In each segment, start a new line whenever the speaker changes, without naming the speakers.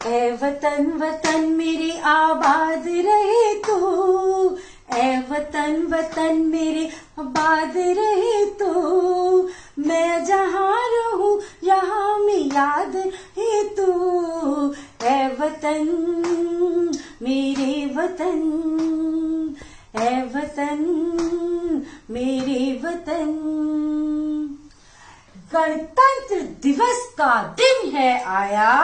ए वतन वतन मेरे आबाद रहे तू, ए वतन वतन मेरे आबाद रहे तू। मैं जहाँ रहूं यहाँ में याद है तू, ए वतन मेरे वतन, ए वतन मेरे वतन। गणतंत्र दिवस का दिन है आया,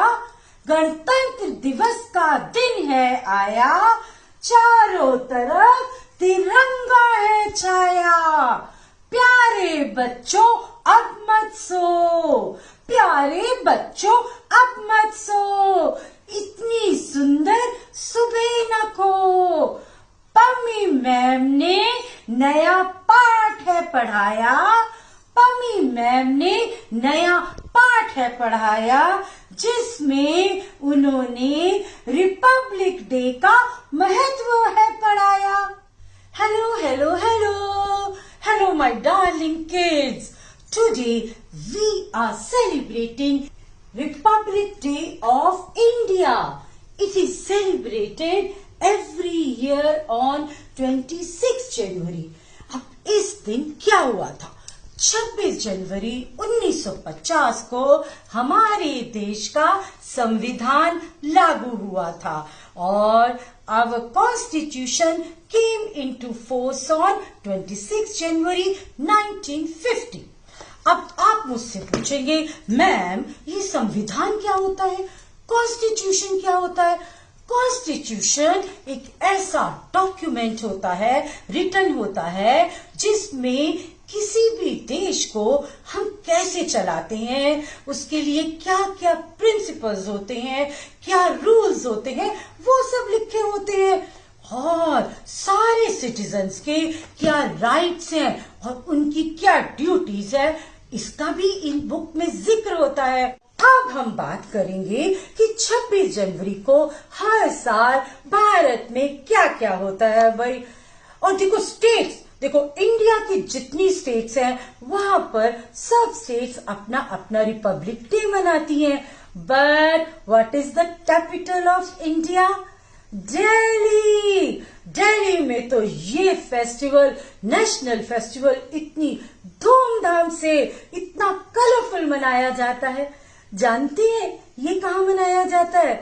गणतंत्र दिवस का दिन है आया, चारों तरफ तिरंगा है छाया। प्यारे बच्चों अब मत सो, प्यारे बच्चों अब मत सो, इतनी सुंदर सुबह न खो। पम्मी मैम ने नया पाठ है पढ़ाया, पम्मी मैम ने नया पाठ है पढ़ाया, जिसमें उन्होंने रिपब्लिक डे का महत्व है पढ़ाया। Hello hello hello hello my darling kids, today we are celebrating Republic Day of India. It is celebrated every year on 26 January. अब इस दिन क्या हुआ था? 26 जनवरी 1950 को हमारे देश का संविधान लागू हुआ था और our constitution came into force on 26 January 1950. अब आप मुझसे पूछेंगे, मैम ये संविधान क्या होता है, कॉन्स्टिट्यूशन क्या होता है? कॉन्स्टिट्यूशन एक ऐसा डॉक्यूमेंट होता है, रिटन होता है, जिसमें किसी भी देश को हम कैसे चलाते हैं, उसके लिए क्या क्या प्रिंसिपल्स होते हैं, क्या रूल्स होते हैं, वो सब लिखे होते हैं और सारे सिटीजन्स के क्या राइट्स हैं और उनकी क्या ड्यूटीज है, इसका भी इन बुक में जिक्र होता है। अब हम बात करेंगे कि 26 जनवरी को हर साल भारत में क्या क्या होता है भाई। और देखो स्टेट्स, देखो इंडिया की जितनी स्टेट्स हैं वहां पर सब स्टेट्स अपना अपना रिपब्लिक डे मनाती हैं। But what is the capital of India? Delhi. Delhi में तो ये फेस्टिवल, नेशनल फेस्टिवल, इतनी धूमधाम से, इतना कलरफुल मनाया जाता है। जानते हैं ये कहाँ मनाया जाता है?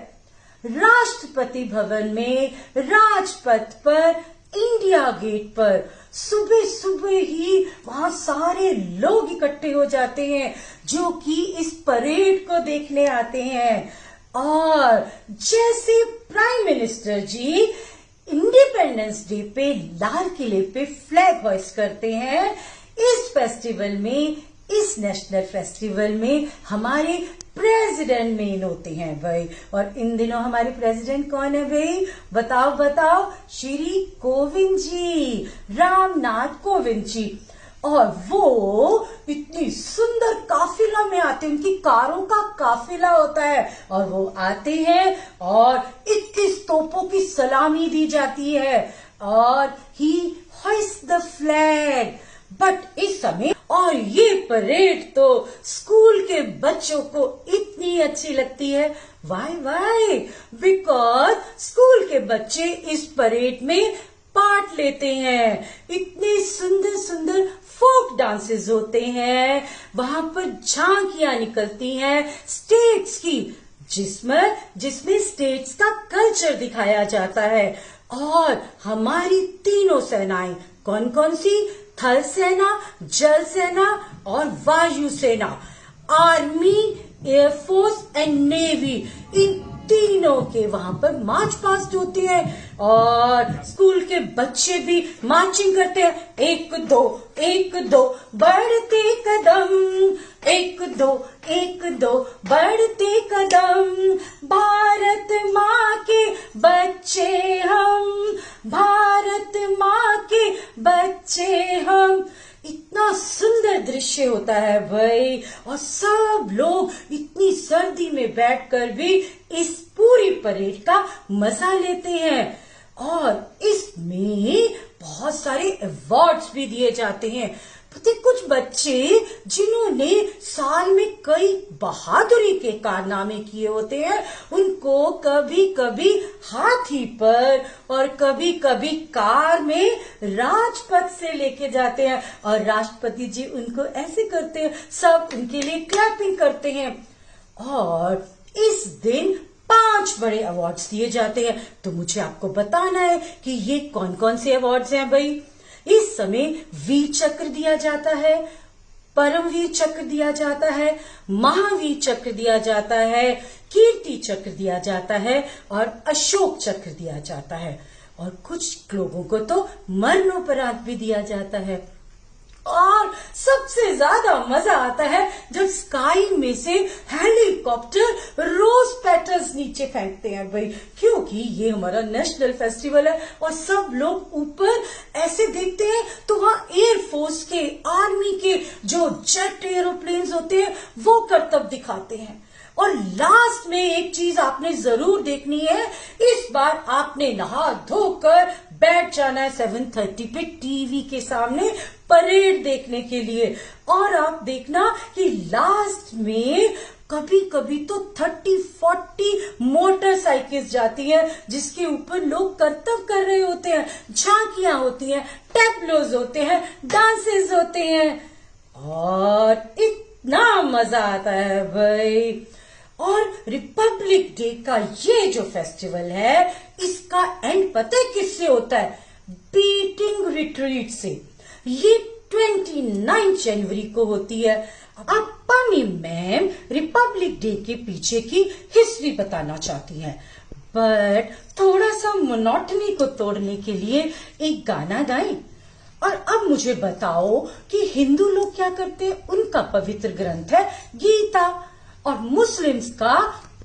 राष्ट्रपति भवन में, राजपथ पर, इंडिया गेट पर सुबह सुबह ही वहां सारे लोग इकट्ठे हो जाते हैं जो कि इस परेड को देखने आते हैं। और जैसे प्राइम मिनिस्टर जी इंडिपेंडेंस डे पे लाल किले पे फ्लैग होइस्ट करते हैं, इस फेस्टिवल में, इस नेशनल फेस्टिवल में हमारे प्रेसिडेंट मेन होते हैं भाई। और इन दिनों हमारे प्रेसिडेंट कौन है भाई? बताओ बताओ। श्री कोविंद जी, रामनाथ कोविंद जी। और वो इतनी सुंदर काफिला में आते हैं, उनकी कारों का काफिला होता है और वो आते हैं और 21 तोपों की सलामी दी जाती है और ही होइस्ट द फ्लैग। बट इस समय, और ये परेड तो स्कूल के बच्चों को इतनी अच्छी लगती है। Y Y? बिकॉज स्कूल के बच्चे इस परेड में पार्ट लेते हैं। इतने सुंदर सुंदर फोक डांसेस होते हैं, वहां पर झांकियां निकलती हैं स्टेट्स की, जिसमें स्टेट्स का कल्चर दिखाया जाता है। और हमारी तीनों सेनाएं कौन कौन सी? थल सेना, जल सेना और वायु सेना, आर्मी, एयरफोर्स एंड नेवी, इन तीनों के वहां पर मार्च पास्ट होती है और स्कूल के बच्चे भी मार्चिंग करते हैं। 1 2 1 2 बढ़ते कदम, 1 2 1 2 बढ़ते कदम, भारत माँ के बच्चे हम, भारत माँ के बच्चे हम। इतना सुंदर दृश्य होता है भाई, और सब लोग इतनी सर्दी में बैठकर भी इस पूरी परेड का मजा लेते हैं। और इसमें बहुत सारे अवार्ड्स भी दिए जाते हैं। थे कुछ बच्चे जिन्होंने साल में कई बहादुरी के कारनामे किए होते हैं, उनको कभी कभी हाथी पर और कभी कभी कार में राजपथ से लेके जाते हैं और राष्ट्रपति जी उनको ऐसे करते हैं, सब उनके लिए क्लैपिंग करते हैं। और इस दिन 5 बड़े अवार्ड्स दिए जाते हैं। तो मुझे आपको बताना है कि ये कौन कौन से अवार्ड्स हैं भाई। इस समय वीर चक्र दिया जाता है, परमवीर चक्र दिया जाता है, महावीर चक्र दिया जाता है, कीर्ति चक्र दिया जाता है और अशोक चक्र दिया जाता है। और कुछ लोगों को तो मरणोपरांत भी दिया जाता है। और सबसे ज्यादा मजा आता है जब स्काई में से हेलीकॉप्टर रोज पेटल्स नीचे फेंकते हैं भाई, क्योंकि ये हमारा नेशनल फेस्टिवल है और सब लोग ऊपर ऐसे देखते हैं तो वहां एयरफोर्स के, आर्मी के जो जेट एरोप्लेन्स होते हैं वो करतब दिखाते हैं। और लास्ट में एक चीज आपने जरूर देखनी है, इस बार आपने नहा धोकर बैठ जाना है 7:30 पे टीवी के सामने परेड देखने के लिए। और आप देखना कि लास्ट में कभी कभी तो 30-40 मोटरसाइकिल्स जाती हैं जिसके ऊपर लोग करतब कर रहे होते हैं, झांकियां होती हैं, टैब्लोज होते हैं, डांसेस होते हैं और इतना मजा आता है भाई। और रिपब्लिक डे का ये जो फेस्टिवल है इसका एंड पता है किससे होता है? बीटिंग रिट्रीट से। ये 29 जनवरी को होती है। अब पमी मैम रिपब्लिक डे के पीछे की हिस्ट्री बताना चाहती हैं, बट थोड़ा सा मोनोटनी को तोड़ने के लिए एक गाना गाएं। और अब मुझे बताओ कि हिंदू लोग क्या करते हैं? उनका पवित्र ग्रंथ है गीता और मुस्लिम्स का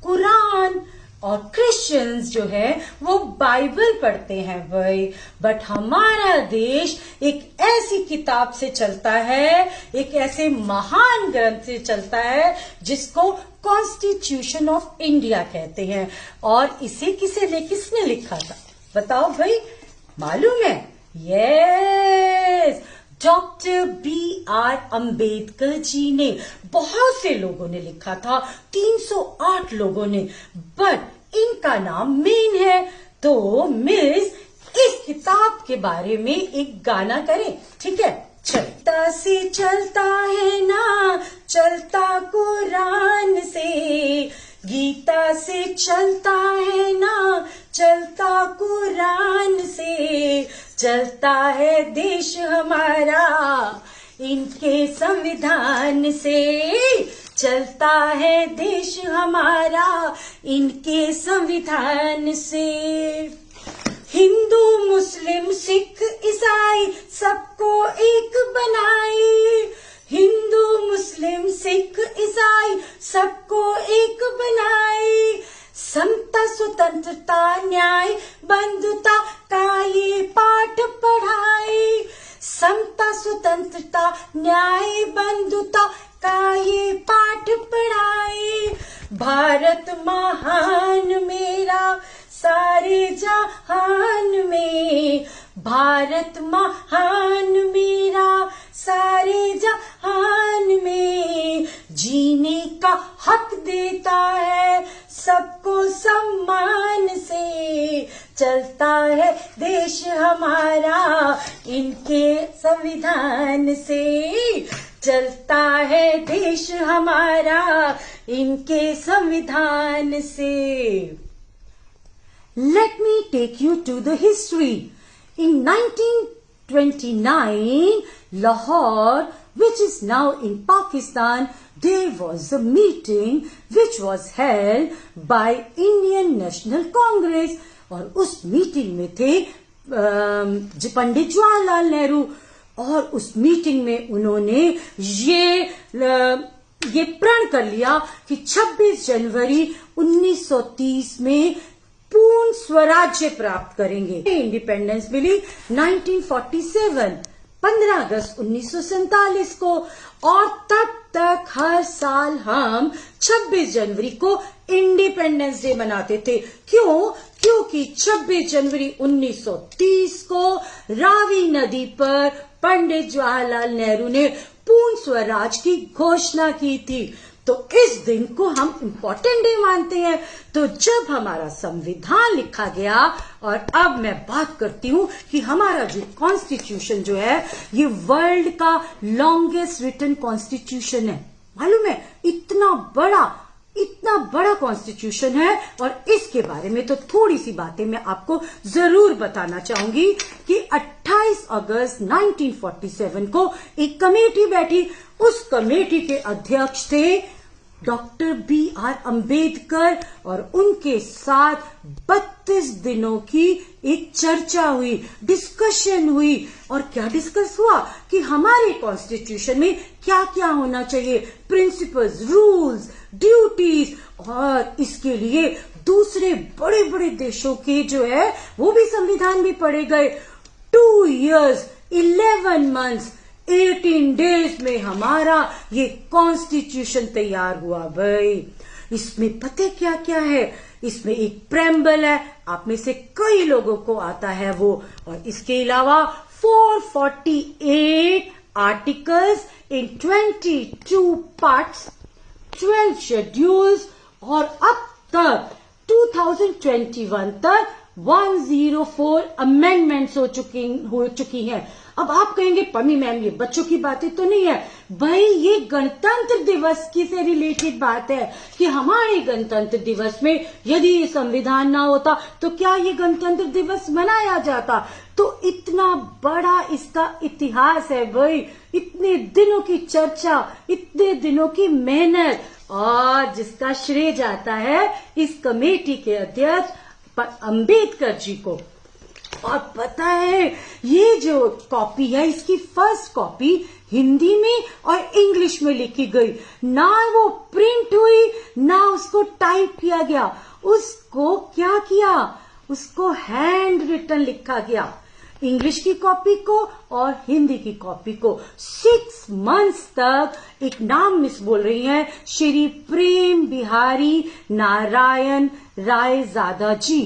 कुरान और क्रिश्चियंस जो है वो बाइबल पढ़ते हैं भाई। बट हमारा देश एक ऐसी किताब से चलता है, एक ऐसे महान ग्रंथ से चलता है जिसको कॉन्स्टिट्यूशन ऑफ इंडिया कहते हैं। और इसे किसने लिखा था बताओ भाई, मालूम है? Yes, doctor B.R. Ambedkar ji ने। बहुत से लोगों ने लिखा था, 308 लोगों ने, बट इनका नाम मेन है। तो मिस इस किताब के बारे में एक गाना करें, ठीक है? चलता से चलता है ना, चलता कुरान से, गीता से चलता है ना, चलता कुरान से, चलता है देश हमारा इनके संविधान से, चलता है देश हमारा इनके संविधान से। हिंदू मुस्लिम सिख ईसाई सबको एक बनाए, हिंदू मुस्लिम सिख ईसाई सबको एक बनाए, समता स्वतंत्रता न्याय बंधुता का ये पाठ पढ़ाए, समता स्वतंत्रता न्याय बंधुता का ये पाठ पढ़ाए। भारत महान मेरा सारे जहान में, भारत महान मेरा सारे जहान में, जीने का हक देता है सबको सम्मान से, चलता है देश हमारा इनके संविधान से, चलता है देश हमारा इनके संविधान से। Let me take you to the history. In 1929, Lahore, which is now in Pakistan, there was a meeting which was held by Indian National Congress. और उस मीटिंग में थे पंडित जवाहरलाल नेहरू। और उस मीटिंग में उन्होंने ये प्रण कर लिया कि 26 जनवरी 1930 में पूर्ण स्वराज्य प्राप्त करेंगे। इंडिपेंडेंस मिली 1947, 15 अगस्त 1947 को। और तब तक हर साल हम 26 जनवरी को इंडिपेंडेंस डे मनाते थे। क्यों? क्योंकि 26 जनवरी 1930 को रावी नदी पर पंडित जवाहरलाल नेहरू ने पूर्ण स्वराज की घोषणा की थी। तो इस दिन को हम इम्पोर्टेंट डे मानते हैं। तो जब हमारा संविधान लिखा गया, और अब मैं बात करती हूं कि हमारा जो कॉन्स्टिट्यूशन जो है ये वर्ल्ड का लॉन्गेस्ट रिटन कॉन्स्टिट्यूशन है। मालूम है, इतना बड़ा कॉन्स्टिट्यूशन है। और इसके बारे में तो थोड़ी सी बातें मैं आपको जरूर बताना चाहूंगी कि 28 अगस्त 1947 को एक कमेटी बैठी। उस कमेटी के अध्यक्ष थे डॉक्टर B.R. अंबेडकर, और उनके साथ 32 दिनों की एक चर्चा हुई, डिस्कशन हुई। और क्या डिस्कस हुआ कि हमारे कॉन्स्टिट्यूशन में क्या क्या होना चाहिए, प्रिंसिपल्स, रूल्स, ड्यूटीज। और इसके लिए दूसरे बड़े बड़े देशों के जो है वो भी संविधान भी पढ़े गए। 2 years 11 months 18 days में हमारा ये कॉन्स्टिट्यूशन तैयार हुआ भाई। इसमें पता क्या क्या है? इसमें एक प्रेम्बल है, आप में से कई लोगों को आता है वो। और इसके अलावा 448 आर्टिकल्स इन 22 पार्ट्स, 12 शेड्यूल्स, और अब तक 2021 तक 104 अमेंडमेंट्स हो चुकी हैं। अब आप कहेंगे पम्मी मैम ये बच्चों की बातें तो नहीं है। भाई ये गणतंत्र दिवस की से रिलेटेड बात है कि हमारे गणतंत्र दिवस में यदि ये संविधान ना होता तो क्या ये गणतंत्र दिवस मनाया जाता? तो इतना बड़ा इसका इतिहास है भाई, इतने दिनों की चर्चा, इतने दिनों की मेहनत, और जिसका श्रेय जाता है इस कमेटी के अध्यक्ष अंबेडकर जी को। और पता है ये जो कॉपी है इसकी फर्स्ट कॉपी हिंदी में और इंग्लिश में लिखी गई, ना वो प्रिंट हुई ना उसको टाइप किया गया। उसको क्या किया? उसको हैंड रिटन लिखा गया, इंग्लिश की कॉपी को और हिंदी की कॉपी को। 6 months तक एक नाम मिस बोल रही हैं, श्री प्रेम बिहारी नारायण रायजादा जी,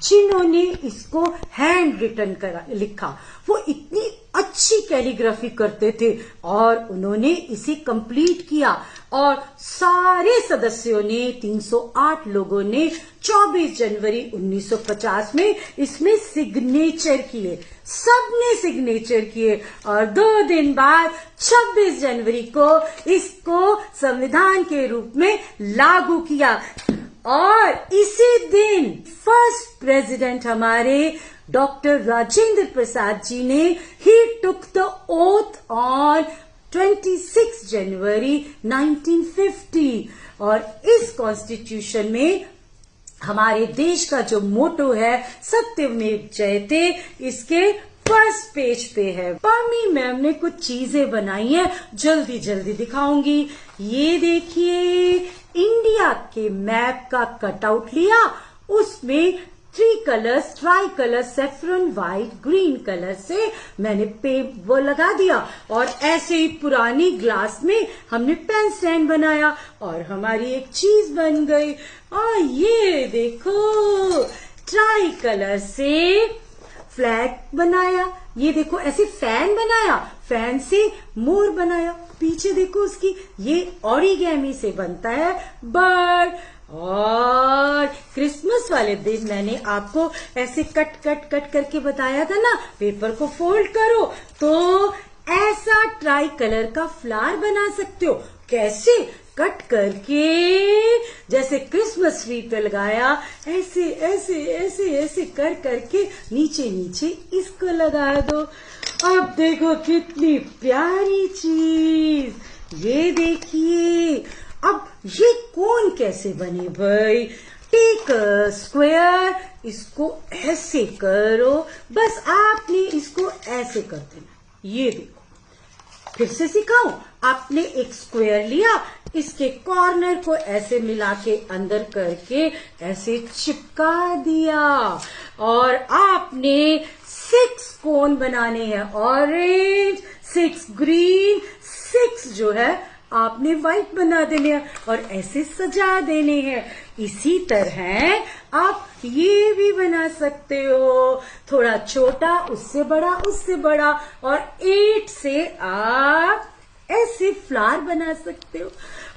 जिन्होंने इसको हैंड रिटन लिखा। वो इतनी अच्छी कैलीग्राफी करते थे और उन्होंने इसे कंप्लीट किया। और सारे सदस्यों ने 308 लोगों ने 24 जनवरी 1950 में इसमें सिग्नेचर किए, सबने सिग्नेचर किए। और 2 दिन बाद 26 जनवरी को इसको संविधान के रूप में लागू किया। और इसी दिन फर्स्ट प्रेसिडेंट हमारे डॉक्टर राजेंद्र प्रसाद जी ने ही टुक द ओथ ऑन 26 जनवरी 1950। और इस कॉन्स्टिट्यूशन में हमारे देश का जो मोटो है सत्यमेव जयते, इसके फर्स्ट पेज पे है। पम्मी मैम ने कुछ चीजें बनाई हैं, जल्दी जल्दी दिखाऊंगी। ये देखिए, इंडिया के मैप का कटआउट लिया, उसमें 3 colours, try colour, saffron, white, green colour से मैंने वो लगा दिया। और ऐसे ही पुरानी ग्लास में हमने पेन स्टैंड बनाया और हमारी एक चीज बन गई। और ये देखो, ट्राई कलर से फ्लैग बनाया, ये देखो ऐसे फैन बनाया, फैन से मोर बनाया, पीछे देखो उसकी ये ओरिगेमी से बनता है बर्ड। और क्रिसमस वाले दिन मैंने आपको ऐसे कट कट कट करके बताया था ना, पेपर को फोल्ड करो तो ऐसा ट्राई कलर का फ्लावर बना सकते हो। कैसे? कट करके, जैसे क्रिसमस ट्री पे लगाया, ऐसे ऐसे ऐसे ऐसे कर करके नीचे नीचे इसको लगा दो। अब देखो कितनी प्यारी चीज, ये देखिए। अब ये कौन कैसे बने भाई? टेक अ स्क्वायर, इसको ऐसे करो, बस आपने इसको ऐसे कर देना। ये देखो, फिर से सिखाऊं। आपने एक स्क्वायर लिया, इसके कॉर्नर को ऐसे मिला के अंदर करके ऐसे चिपका दिया, और आपने 6 कोन बनाने हैं, ऑरेंज, 6 ग्रीन, 6 जो है आपने व्हाइट बना देने हैं और ऐसे सजा देने हैं। इसी तरह आप ये भी बना सकते हो, थोड़ा छोटा, उससे बड़ा और 8 से आप ऐसे फ्लावर बना सकते हो।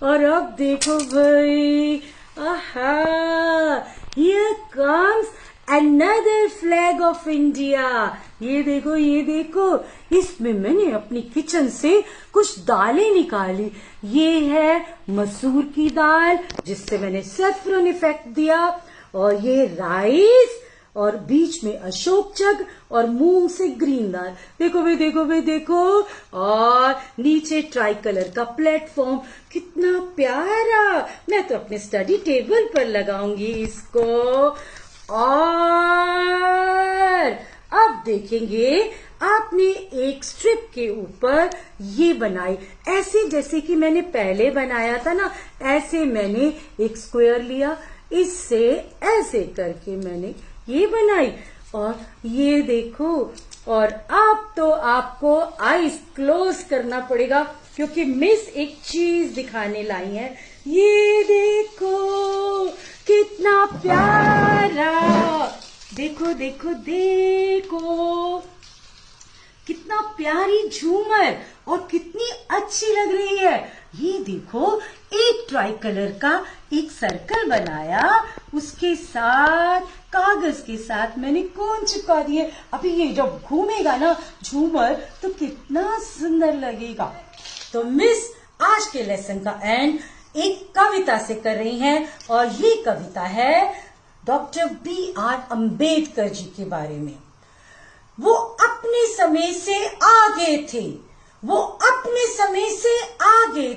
और अब देखो भाई, आहा, here comes another flag of India। ये देखो, इसमें मैंने अपनी किचन से कुछ दालें निकाली। ये है मसूर की दाल, जिससे मैंने सैफरन इफेक्ट दिया, और ये राइस, और बीच में अशोक चक्र, और मूंग से ग्रीन दाल। देखो, और नीचे ट्राई कलर का प्लेटफॉर्म, कितना प्यारा। मैं तो अपने स्टडी टेबल पर लगाऊंगी इसको। और अब देखेंगे, आपने एक स्ट्रिप के ऊपर ये बनाई, ऐसे जैसे कि मैंने पहले बनाया था ना, ऐसे मैंने एक स्क्वायर लिया, इससे ऐसे करके मैंने ये बनाई। और ये देखो, और अब तो आपको आईज क्लोज करना पड़ेगा, क्योंकि मिस एक चीज दिखाने लाई है। ये देखो, कितना प्यारा, देखो, कितना प्यारी झूमर, और कितनी अच्छी लग रही है। ये देखो, एक ट्राई कलर का एक सर्कल बनाया, उसके साथ कागज के साथ मैंने कोन चिपका दिए। अभी ये जब घूमेगा ना झूमर, तो कितना सुंदर लगेगा। तो मिस आज के लेसन का एंड एक कविता से कर रही हैं, और ये कविता है डॉक्टर B.R. अम्बेडकर जी के बारे में। वो अपने समय से आगे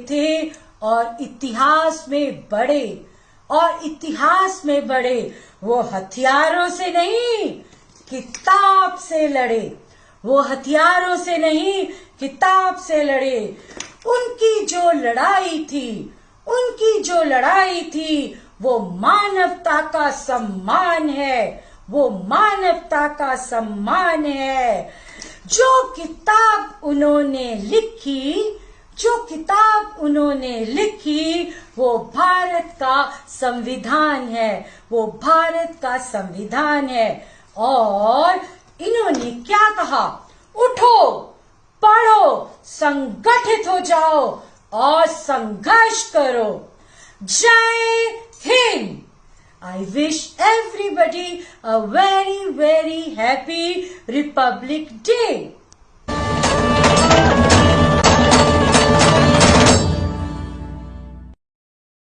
थे, और इतिहास में बढ़े, वो हथियारों से नहीं, किताब से लड़े। उनकी जो लड़ाई थी, वो मानवता का सम्मान है। जो किताब उन्होंने लिखी, वो भारत का संविधान है। और इन्होंने क्या कहा? उठो, पढ़ो, संगठित हो जाओ और संघर्ष करो। जय Hind. I wish everybody a very, very happy Republic Day.